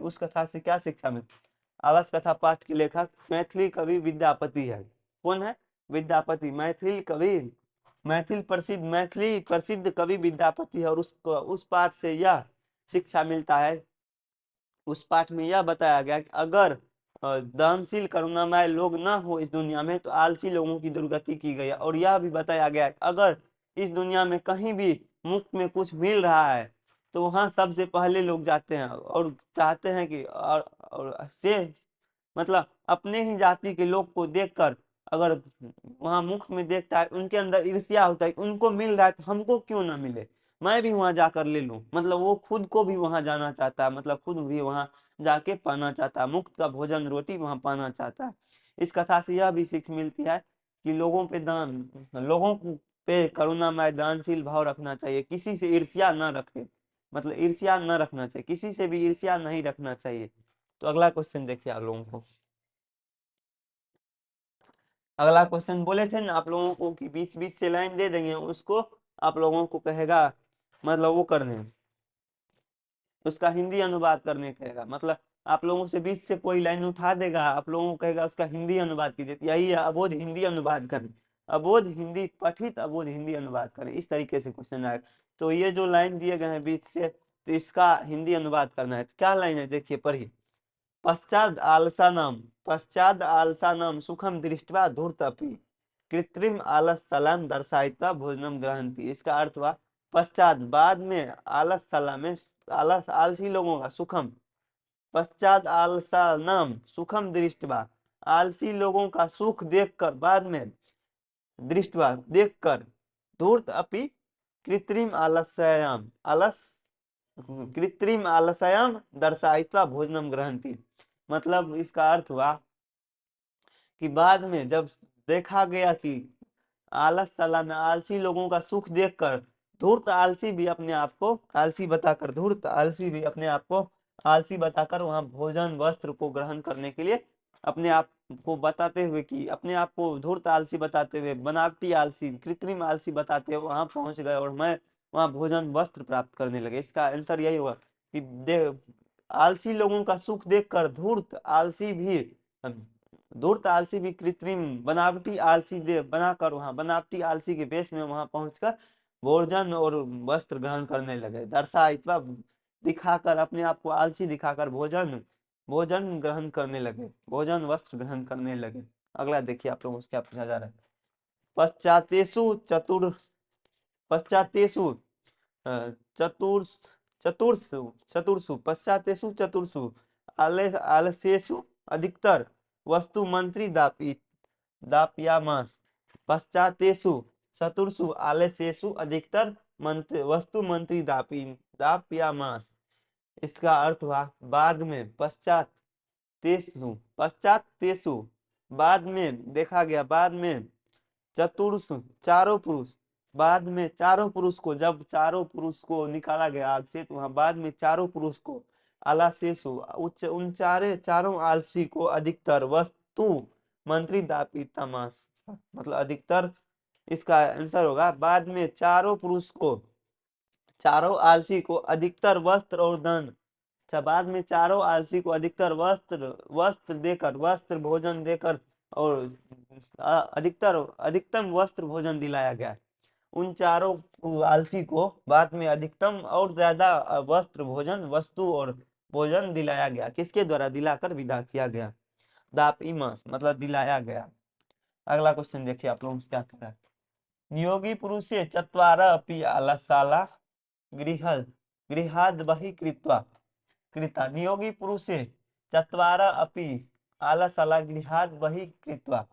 उस कथा से क्या शिक्षा मिलती है? आलस कथा पाठ के लेखक मैथिली कवि विद्यापति है। कौन है? विद्यापति। मैथिली प्रसिद्ध कवि विद्यापति है। और उस पाठ से यह शिक्षा मिलता है, उस पाठ में यह बताया गया कि अगर दानशील करुणामय लोग न हो इस दुनिया में तो आलसी लोगों की दुर्गति की गई है। और यह भी बताया गया कि अगर इस दुनिया में कहीं भी मुफ्त में कुछ मिल रहा है तो वहां सबसे पहले लोग जाते हैं और चाहते हैं कि और से मतलब अपने ही जाति के लोग को देखकर अगर वहां मुख में देखता है, उनके अंदर ईर्ष्या होता है, उनको मिल रहा है तो हमको क्यों ना मिले, मैं भी वहां जाकर ले लूं। मतलब वो खुद को भी वहां जाना चाहता है, मतलब खुद भी वहां जाके पाना चाहता है, मुफ्त का भोजन रोटी वहां पाना चाहता है। इस कथा से यह भी सीख मिलती है कि लोगों पे करुणामय दानशील भाव रखना चाहिए, किसी से ईर्ष्या न रखे, मतलब ईर्ष्या न रखना चाहिए, किसी से भी ईर्ष्या नहीं रखना चाहिए। तो अगला क्वेश्चन देखिए आप लोगों को। अगला क्वेश्चन बोले थे ना आप लोगों को कि बीच बीच से लाइन दे देंगे, उसको आप लोगों को कहेगा मतलब वो करने, उसका हिंदी अनुवाद करने कहेगा। मतलब आप लोगों से बीच से कोई लाइन उठा देगा, आप लोगों को कहेगा उसका हिंदी अनुवाद कीजिए। तो यही है अबोध हिंदी अनुवाद करें, अबोध हिंदी पठित अबोध हिंदी अनुवाद करें, इस तरीके से क्वेश्चन आएगा। तो ये जो लाइन दिए गए हैं बीच से, तो इसका हिंदी अनुवाद करना है। तो क्या लाइन है देखिए, पढ़िए। पश्चाद आलसानाम सुखम दृष्ट्वा धूर्तपि कृत्रिम आलस्यलाम दर्शायित्वा भोजनम ग्रहन्ति। इसका अर्थ हुआ पश्चात बाद में, आलस्यला में आलस आलसी लोगों का सुखम, पश्चात आलसानाम सुखम दृष्ट्वा आलसी लोगों का सुख देखकर, बाद में दृष्ट्वा देखकर, धूर्त अपि कृत्रिम आलस्याम आलस कृत्रिम आलस्याम दर्शायित्वा भोजनम ग्रहन्ति। मतलब इसका अर्थ हुआ कि बाद में जब देखा गया कि आलस तला में आलसी लोगों का सुख देखकर धूर्त आलसी भी अपने आप को आलसी बताकर, धूर्त आलसी भी अपने आप को आलसी बताकर वहां भोजन वस्त्र को ग्रहण करने के लिए अपने आप को बताते हुए, कि अपने आप को धूर्त आलसी बताते हुए, बनावटी आलसी कृत्रिम आलसी बताते हुए वहां पहुंच गए और मैं वहां भोजन वस्त्र प्राप्त करने लगे। इसका आंसर यही हुआ कि आलसी लोगों का सुख देखकर धूर्त आलसी भी कृत्रिम बनावटी आलसी दे बनाकर वहां बनावटी आलसी के वेश में वहां पहुंचकर भोजन और वस्त्र ग्रहण करने लगे। दर्शायित्वा दिखाकर, अपने आप को आलसी दिखाकर भोजन भोजन ग्रहण करने लगे, भोजन वस्त्र ग्रहण करने लगे। अगला देखिए आप लोगों से क्या पूछा जा रहा है। पश्चातेषु चतुर पश्चातेषु अ, चतुर्स चतुर्षु चतुर्षु पश्चातेषु चतुर्षु आलसेषु अधिकतर वस्तु मंत्री दापयामास। पश्चातेषु चतुर्षु आलसेषु अधिकतर वस्तु मंत्री दापयामास। इसका अर्थ हुआ बाद में, पश्चात तेसु बाद में देखा गया, बाद में चतुर्ष चारों पुरुष, बाद में चारों पुरुष को, जब चारों पुरुष को निकाला गया आग से, तो वहां बाद में चारों पुरुष को आलासेसु उच्च उन चारों आलसी को अधिकतर वस्तु मंत्री दापी तमास, मतलब अधिकतर इसका आंसर होगा बाद में चारों आलसी को अधिकतर वस्त्र और धन। अच्छा, बाद में चारों आलसी को अधिकतर वस्त्र देकर, वस्त्र भोजन देकर और अधिकतम वस्त्र भोजन दिलाया गया। उन चारों आलसी को बाद में अधिकतम और ज्यादा वस्त्र भोजन वस्तु और भोजन दिलाया गया। किसके द्वारा? दिलाकर विदा किया गया। दापिमस मतलब दिलाया गया। अगला क्वेश्चन देखिए आप लोगों से क्या कह रहा है। नियोगी पुरुषे चत्वार अपि आलसाला गृह गृहाद बहि कृता। नियोगी पुरुषे चत्वार अपि आलसाला गृहाद बहि कृत्वा।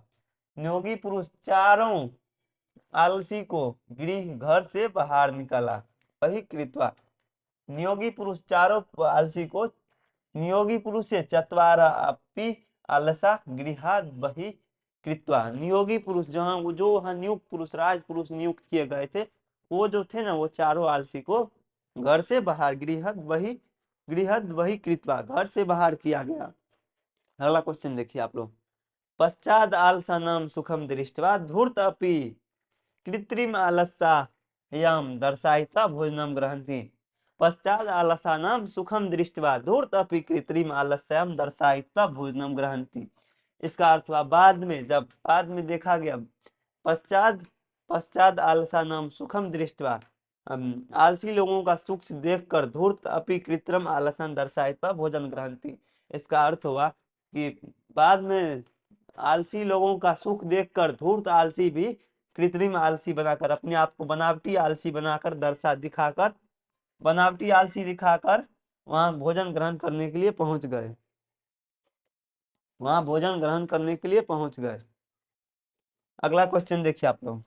नियोगी पुरुष चारों आलसी को गृह घर से बाहर निकाला, वही कृत्वा। नियोगी पुरुष चारों आलसी को, नियोगी पुरुष से चतवारा अपि आलसा गृहाद बहि कृत्वा। नियोगी पुरुष जहाँ जो वहाँ नियुक्त पुरुष, राज पुरुष नियुक्त किए गए थे, वो जो थे ना, वो चारों आलसी को घर से बाहर गृहद वही कृत्वा घर से बाहर किया गया। अगला क्वेश्चन देखिए आप लोग। पश्चाद आलसानाम सुखम दृष्ट्वा धूर्त अपि कृत्रिम आलस्यायाम दर्शयित्वा भोजनम ग्रहन्ति। पश्चाद आलसानाम सुखम दृष्ट्वा धूर्त अपि कृत्रिम आलस्याम दर्शयित्वा भोजनम ग्रहन्ति। इसका अर्थ हुआ बाद में, जब बाद में देखा गया, पश्चात पश्चात आलसानाम सुखम दृष्ट्वा, आलसी लोगों का सुख देखकर धूर्त अपि कृत्रिम आलसन दर्शायित्वा भोजन ग्रहन्ति। इसका अर्थ हुआ कि बाद में आलसी लोगों का सुख देखकर धूर्त आलसी भी कृत्रिम आलसी बनाकर, अपने आप को बनावटी आलसी बनाकर, बनावटी आलसी दिखाकर वहां भोजन ग्रहण करने के लिए पहुंच गए, वहां भोजन ग्रहण करने के लिए पहुंच गए। अगला क्वेश्चन देखिए आप लोग।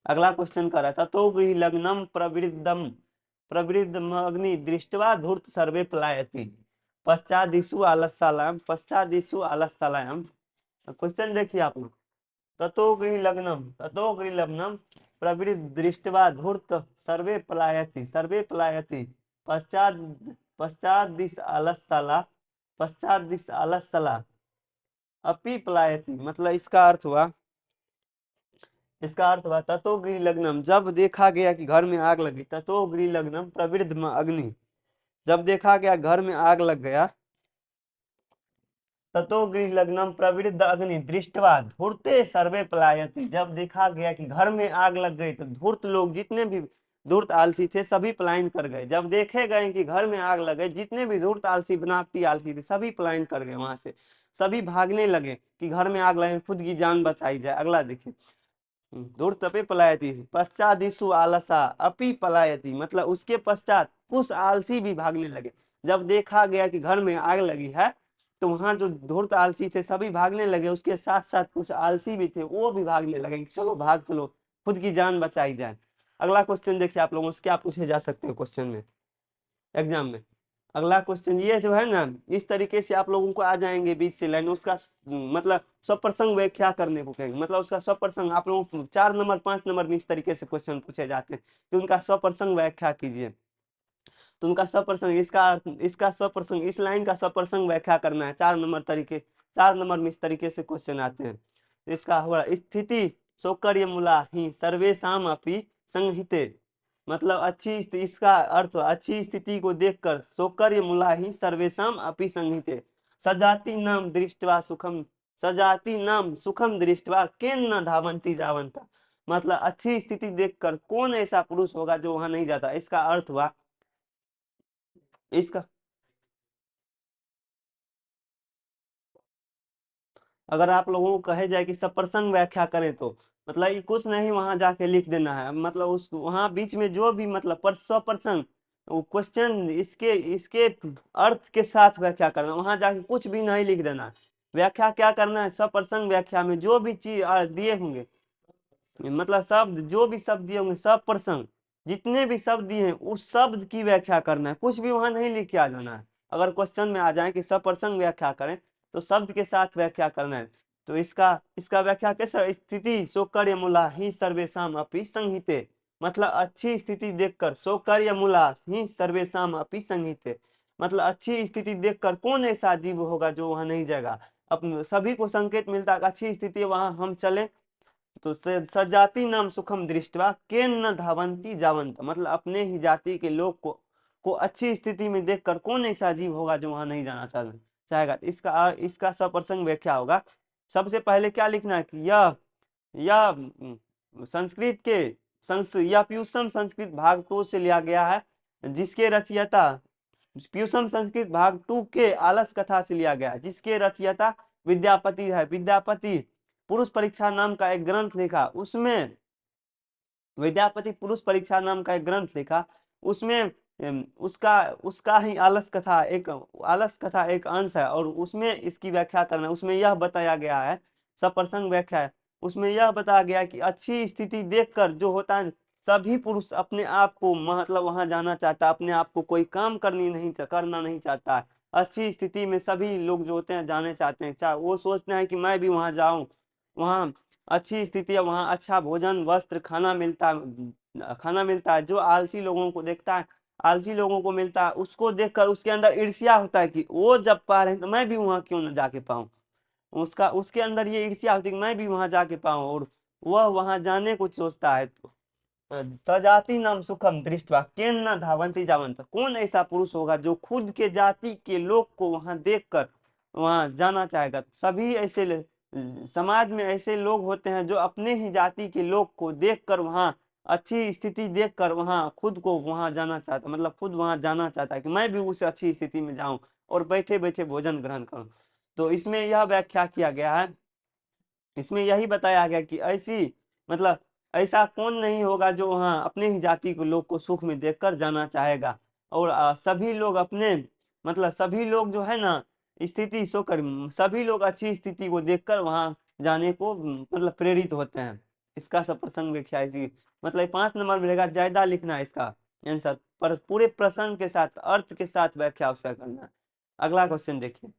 अगला क्वेश्चन कर रहा था, तो गृह लग्नम प्रवृद्धमग्नि दृष्ट्वा धूर्त सर्वे पलायति। पश्चादिषु आलस्यालायाम। क्वेश्चन देखिए आप लोग। ततो गृह लग्नम प्रवृद्ध दृष्ट्वा धूर्त सर्वे पलायति। पश्चात पश्चात दिश आलस्यला अपि पलायति। मतलब इसका अर्थ हुआ ततो गृह लग्नम, जब देखा गया कि घर में आग लगी, ततो गृह लग्नम प्रवृद्ध अग्नि, जब देखा गया घर में आग लग गया, ततो गृह लग्नम प्रवृद्ध अग्नि दृष्टवा धूर्ते सर्वे पलायति। जब देखा गया कि घर में आग लग गई तो धूर्त लोग, जितने भी धूर्त आलसी थे, सभी पलायन कर गए। जब देखे गए कि घर में आग लग गई, जितने भी धूर्त आलसी बनावटी आलसी थे, सभी पलायन कर गए वहां से, सभी भागने लगे कि घर में आग लगे, खुद की जान बचाई जाए। अगला देखिए, धूर्त अपि पलायति। पश्चादिषु आलसा अपि पलायति, मतलब उसके पश्चात कुछ आलसी भी भागने लगे। जब देखा गया कि घर में आग लगी है तो वहां जो धूर्त आलसी थे सभी भागने लगे, उसके साथ साथ कुछ आलसी भी थे, वो भी भागने लगे, चलो भाग चलो, खुद की जान बचाई जाए। अगला क्वेश्चन देखिए आप लोगों से, क्या पूछे जा सकते हैं क्वेश्चन में, एग्जाम में। अगला क्वेश्चन ये जो है ना, इस तरीके से आप लोगों को आ जाएंगे बीच से लाइन, उसका मतलब स्वप्रसंग व्याख्या करने को कहेंगे। मतलब उसका स्वप्रसंग आप लोगों को 4 नंबर 5 नंबर में इस तरीके से क्वेश्चन पूछे जाते हैं कि उनका स्वप्रसंग व्याख्या कीजिए। तो उनका स्वप्रसंग, इसका स्वप्रसंग, इस लाइन का स्वप्रसंग व्याख्या करना है। 4 नंबर में इस तरीके से क्वेश्चन आते हैं। इसका हुआ स्थिति सौकर्य मूला ही सर्वेशम अपि संहिते। मतलब इसका अर्थ अच्छी स्थिति को देखकर सौकर्य मूला ही सर्वेशम अपि संहिते। सजाति नाम दृष्टवा सुखम सजाति नाम सुखम दृष्टवा केन न धावंती जावंता। मतलब अच्छी स्थिति देखकर कौन ऐसा पुरुष होगा जो वहां नहीं जाता। इसका अर्थ हुआ, इसका अगर आप लोगों को कहे जाए कि सप्रसंग व्याख्या करें तो मतलब ये कुछ नहीं, वहां जाके लिख देना है। मतलब उस वहां बीच में जो भी मतलब पर सप्रसंग क्वेश्चन इसके इसके अर्थ के साथ व्याख्या करना, वहां जाके कुछ भी नहीं लिख देना है। व्याख्या क्या करना है, सप्रसंग व्याख्या में जो भी चीज दिए होंगे, मतलब शब्द, जो भी शब्द दिए होंगे, सब प्रसंग जितने भी शब्द दिए हैं उस शब्द की व्याख्या करना है, कुछ भी वहां नहीं लिख के आ जाना है। अगर क्वेश्चन में आ जाए कि सब प्रसंग व्याख्या करें तो शब्द के साथ व्याख्या करना है। तो इसका इसका व्याख्या कैसे, स्थिति सौकर्य मूला ही सर्वेशम अपि संहिते। मतलब अच्छी स्थिति देखकर सौकर्य मूला ही सर्वेशम अपि संहिते, मतलब अच्छी स्थिति देखकर कौन ऐसा जीव होगा जो वहां नहीं जाएगा। अब सभी को संकेत मिलता है अच्छी स्थिति वहां हम चले तो सजाति नाम सुखम दृष्टवा के न धावंती जावंत। मतलब अपने ही जाति के लोग को अच्छी स्थिति में देखकर कौन ऐसा जीव होगा जो वहां नहीं जाना चाहेगा। तो इसका सप्रसंग व्याख्या होगा। सबसे पहले क्या लिखना है कि यह संस्कृत के यह प्यूसम संस्कृत भाग 2 से लिया गया है, जिसके रचयिता प्यूसम संस्कृत भाग 2 के आलस कथा से लिया गया, जिसके रचयिता विद्यापति है। विद्यापति पुरुष परीक्षा नाम का एक ग्रंथ लिखा, उसमें विद्यापति पुरुष परीक्षा नाम का एक ग्रंथ लिखा, उसमें उसका उसका ही आलस कथा एक अंश है, और उसमें इसकी व्याख्या करना, उसमें यह बताया गया है, सप्रसंग व्याख्या है। उसमें यह बताया गया कि अच्छी स्थिति देखकर जो होता है, सभी पुरुष अपने आप को मतलब वहां जाना चाहता, अपने आप को कोई काम करना नहीं चाहता है। अच्छी स्थिति में सभी लोग जो होते हैं जाने चाहते हैं, चाहे वो सोचते हैं कि मैं भी वहां जाऊं, वहाँ अच्छी स्थिति है, वहाँ अच्छा भोजन वस्त्र खाना मिलता है। जो आलसी लोगों को देखता है आलसी लोगों को मिलता है, उसको देखकर उसके अंदर ईर्ष्या होता है कि वो जब पा रहे हैं तो मैं भी वहां क्यों न जाके पाऊं। उसका उसके अंदर ये ईर्ष्या होती है कि मैं भी वहां जाके पाऊं, और वह वहां जाने को सोचता है। तो सजाति नाम सुखम दृष्टवा केन न धावंती जावंत, कौन ऐसा पुरुष होगा जो खुद के जाति के लोग को वहां देखकर वहां जाना चाहेगा। सभी ऐसे समाज में ऐसे लोग होते हैं जो अपने ही जाति के लोग को देखकर वहां अच्छी स्थिति देखकर वहां खुद को वहां जाना चाहता, मतलब खुद वहां जाना चाहता है कि मैं भी उस अच्छी स्थिति में जाऊं और बैठे बैठे भोजन ग्रहण करूं। तो इसमें यह व्याख्या किया गया है, इसमें यही बताया गया कि ऐसी मतलब ऐसा कौन नहीं होगा जो वहाँ अपने ही जाति के लोग को सुख में देखकर जाना चाहेगा। और सभी लोग अपने मतलब सभी लोग जो है ना स्थिति सोकर सभी लोग अच्छी स्थिति को देखकर वहाँ जाने को मतलब प्रेरित होते हैं। इसका सब प्रसंग व्याख्या इसी मतलब 5 नंबर में रहेगा, ज्यादा लिखना है इसका आंसर, पर पूरे प्रसंग के साथ अर्थ के साथ व्याख्या उसका करना है। अगला क्वेश्चन देखिए,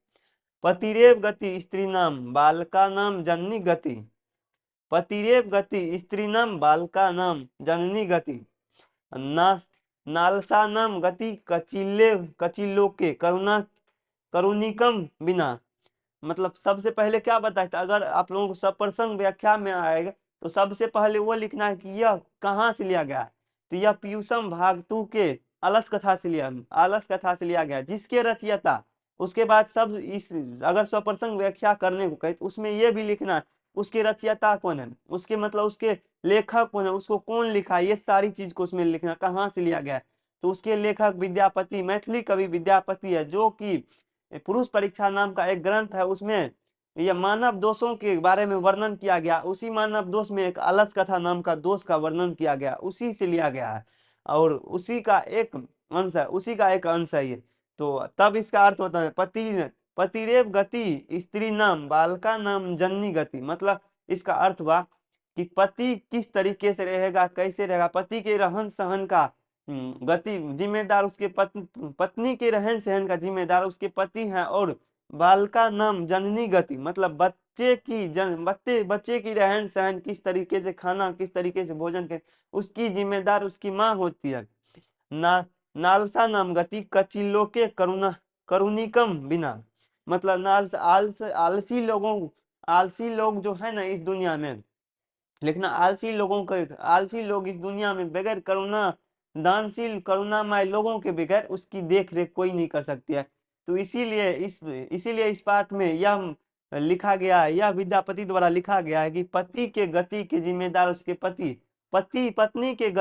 पतिरेव गति स्त्रीणाम बालकानाम जननी गति, पतिरेव गति स्त्रीणाम बालकानाम जननी गति, ना नालसानाम गति कचिले कचिलोके करुणा करुणिकम बिना। मतलब सबसे पहले क्या बताया था, अगर आप लोगों को सब प्रसंग व्याख्या में आएगा तो सबसे पहले वो लिखना है कि यह कहाँ से लिया गया है। तो यह पीयूषम भाग 2 के आलस कथा से लिया गया, जिसके रचयिता। उसके बाद सब इस अगर स्वप्रसंग व्याख्या करने को कहे तो उसमें यह भी लिखना है उसके रचयिता कौन है, उसके मतलब उसके लेखक कौन है, उसको कौन लिखा है, ये सारी चीज को उसमें लिखना कहाँ से लिया गया है। तो उसके लेखक विद्यापति, मैथिली कवि विद्यापति है, जो कि पुरुष परीक्षा नाम का एक ग्रंथ है, उसमें यह मानव दोषों के बारे में वर्णन किया गया। उसी मानव दोष में एक अलस कथा नाम का दोष का वर्णन किया गया, उसी से लिया गया है और उसी का एक अंश है ये। तो तब इसका अर्थ होता है पतिरेव गति स्त्री नाम बालका नाम जननी गति, मतलब इसका अर्थ हुआ कि पति किस तरीके से रहेगा, कैसे रहेगा, पति के रहन सहन का गति जिम्मेदार उसके पत्नी के रहन सहन का जिम्मेदार उसके पति हैं, और बाल का नाम जननी गति मतलब बच्चे की रहन सहन किस तरीके से खाना किस तरीके से भोजन कर उसकी जिम्मेदार उसकी माँ होती है। ना नालसा नाम गति कचिलो के करुणिकम बिना, मतलब आलसी लोग जो है ना इस दुनिया में, लेकिन आलसी लोग इस दुनिया में बगैर करुणा दानशील करुणामय लोगों के बगैर उसकी देख रेख कोई नहीं कर सकती है। तो इसीलिए इस पाठ में यह लिखा गया है, यह विद्यापति द्वारा लिखा गया है कि पति के गति के जिम्मेदार उसके पति, पति पत्नी के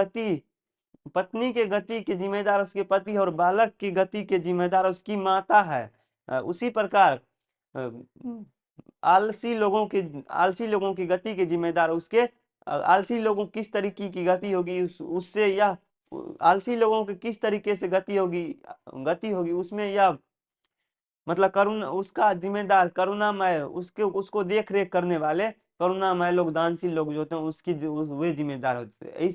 गति के जिम्मेदार उसके पति और बालक की गति के जिम्मेदार उसकी माता है। उसी प्रकार अ, आलसी लोगों की गति के जिम्मेदार उसके आलसी लोगों की किस तरीके की गति होगी उससे यह आलसी लोगों की किस तरीके से गति होगी उसमें यह मतलब करुणा उसका जिम्मेदार करुणामय उसके उसको देख रेख करने वाले करुणामय लोग दानशील लोग जो होते हैं वे जिम्मेदार होते हैं।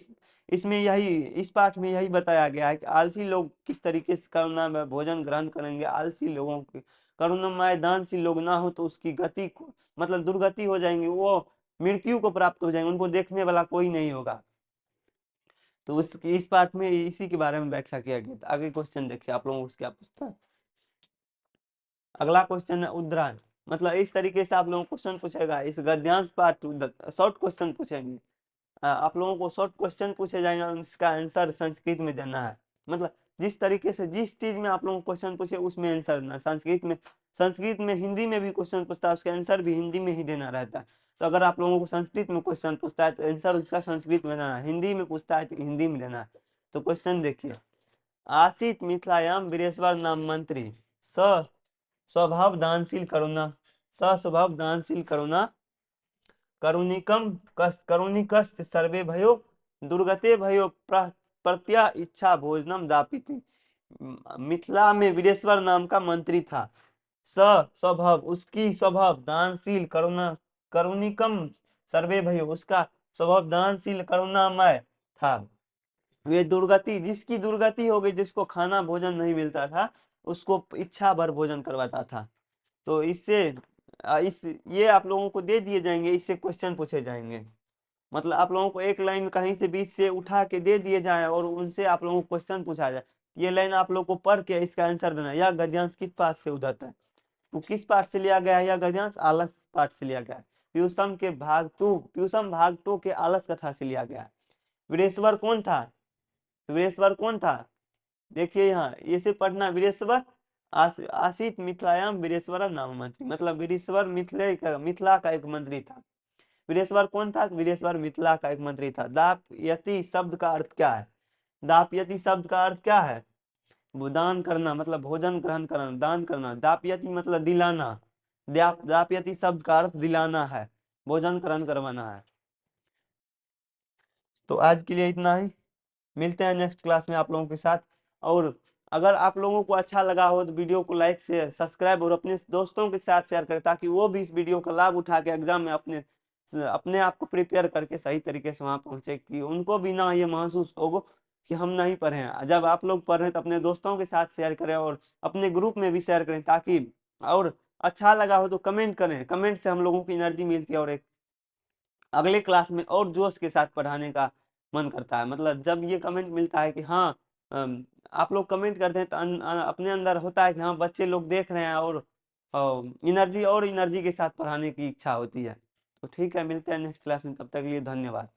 इसमें यही इस पाठ में यही बताया गया है कि आलसी लोग किस तरीके से करुणामय भोजन ग्रहण करेंगे, आलसी लोगों के करुणामय दानशील लोग ना हो तो उसकी गति को मतलब दुर्गति हो जाएंगे, वो मृत्यु को प्राप्त हो जाएंगे, उनको देखने वाला कोई नहीं होगा। तो इस पाठ में इसी के बारे में व्याख्या किया गया था। आगे क्वेश्चन देखिए आप लोगों को क्या पूछता है। अगला क्वेश्चन है उद्रान, मतलब इस तरीके से आप लोगों को क्वेश्चन पूछेगा इस गद्यांश पार्ट शॉर्ट क्वेश्चन पूछेंगे। आप लोगों को शॉर्ट क्वेश्चन पूछे जाएंगे और इसका आंसर संस्कृत में देना है। मतलब जिस तरीके से जिस चीज में आप लोगों को क्वेश्चन पूछे उसमें आंसर देना। संस्कृत में हिंदी में भी क्वेश्चन पूछता है, उसका आंसर भी हिंदी में ही देना रहता है। तो अगर आप लोगों को संस्कृत में क्वेश्चन पूछता है तो आंसर उसका संस्कृत में देना है, हिंदी में पूछता है तो हिंदी में देना है। तो क्वेश्चन देखिए, आसीत मिथिलायाम वीरेश्वर नाम मंत्री स स्वभाव दानशील करुणा स्वभाव दानशील करुणा करुणिकस्त सर्वे भयो दुर्गते भयो प्रत्या इच्छा भोजनम दापिति। मिथिला में वीरेश्वर नाम का मंत्री था। स्वभाव उसकी स्वभाव दानशील करुणिकम सर्वे भयो उसका स्वभाव दानशील करुणामय था। वे दुर्गति जिसकी दुर्गति हो गई, जिसको खाना भोजन नहीं मिलता था उसको इच्छा भर भोजन करवाता था। तो इससे इस ये आप लोगों को दे दिए जाएंगे, इससे क्वेश्चन पूछे जाएंगे। मतलब आप लोगों को एक लाइन कहीं से बीच से उठा के दे दिए जाए और उनसे आप लोगों को क्वेश्चन पूछा जाए ये लाइन आप लोग को पढ़ के इसका आंसर देना। यह गद्यांश किस पाठ से उद्धत है? वो किस पाठ से लिया गया है? यह गद्यांश आलस पाठ से लिया गया है। प्यूसम भाग 2 के आलस कथा से लिया गया है। वीरेश्वर कौन था? वीरेश्वर कौन था? देखिए यहाँ इसे पढ़ना, वीरेश्वर आसित मिथिलायाम वीरेश्वर नाम मंत्री, मतलब वीरेश्वर मिथिला का एक मंत्री था। वीरेश्वर कौन था? वीरेश्वर मिथिला का एक मंत्री था। दापयती शब्द का अर्थ क्या है? दापयती शब्द का अर्थ क्या है? दान करना, मतलब भोजन ग्रहण करना, दान करना। दापयती मतलब दिलाना। दापयती शब्द का अर्थ दिलाना है, भोजन ग्रहण करवाना है। तो आज के लिए इतना ही, मिलते हैं नेक्स्ट क्लास में आप लोगों के साथ। और अगर आप लोगों को अच्छा लगा हो तो वीडियो को लाइक से सब्सक्राइब और अपने दोस्तों के साथ शेयर करें, ताकि वो भी इस वीडियो का लाभ उठा के एग्जाम में अपने अपने आप को प्रिपेयर करके सही तरीके से वहां पहुंचे, कि उनको भी ना ये महसूस हो कि हम नहीं पढ़े हैं। जब आप लोग पढ़ रहे हैं तो अपने दोस्तों के साथ शेयर करें और अपने ग्रुप में भी शेयर करें, ताकि और अच्छा लगा हो तो कमेंट करें। कमेंट से हम लोगों की एनर्जी मिलती है और एक अगले क्लास में और जोश के साथ पढ़ाने का मन करता है। मतलब जब ये कमेंट मिलता है कि हाँ, आप लोग कमेंट करते हैं तो अपने अंदर होता है कि हाँ बच्चे लोग देख रहे हैं, और एनर्जी के साथ पढ़ाने की इच्छा होती है। तो ठीक है, मिलते हैं नेक्स्ट क्लास में, तब तक के लिए धन्यवाद।